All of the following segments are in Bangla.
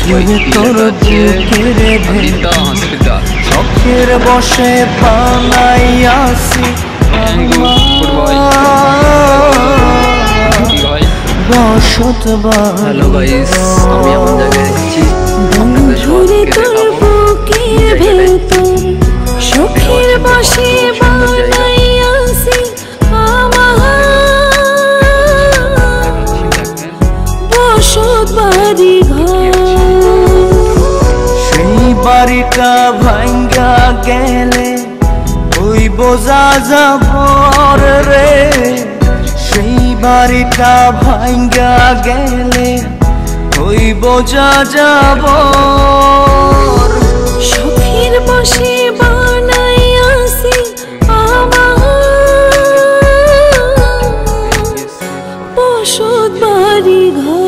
তোর বুকের ভেতর শখের বসে বানাইয়াছি বসত বাড়ি। হ্যালো গাইস, আমি এমন জায়গায় এসেছি আপনাদের সবাইকে দেখাবো। শখের বসে বানাইয়াছি বসত বাড়ি ঘর। সেই বাড়িটা ভাঙ্গা গেলে ওই বোঝা যাবর রে, সেই বাড়িটা ভাঙ্গা গেলে ওই বোঝা যাবর। শখের বসে বানাইয়াছি বসত বাড়ি ঘর।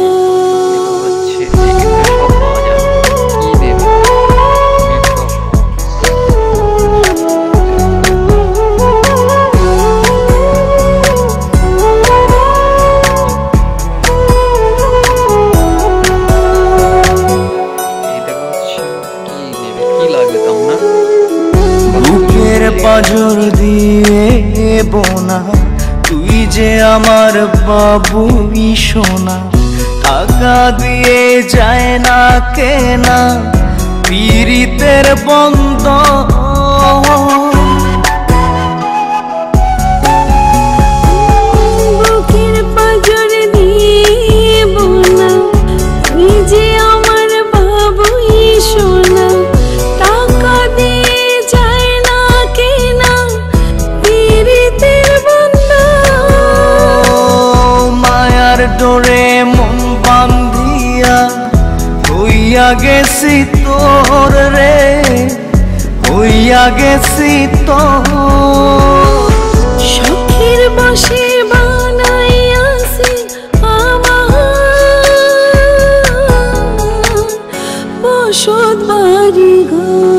বুকের পাঁজর দিয়ে বোনা তুই যে আমার বাবুই সোনা, টাকা দিয়ে যায় না কেনা পীড়িতের বন্ধ। বুকের পাঁজর দিয়ে বোনা তুই যে আমার বাবুই সোনা, টাকা দিয়ে যায় না কেনা পীড়িতের বন্ধন। মায়ার ডোরে মন বান্ধিয়া হইয়া গেছি তোর রে, হইয়া গেছি তোর। শখের বসে বানাইয়াছি বসত বাড়ি ঘর।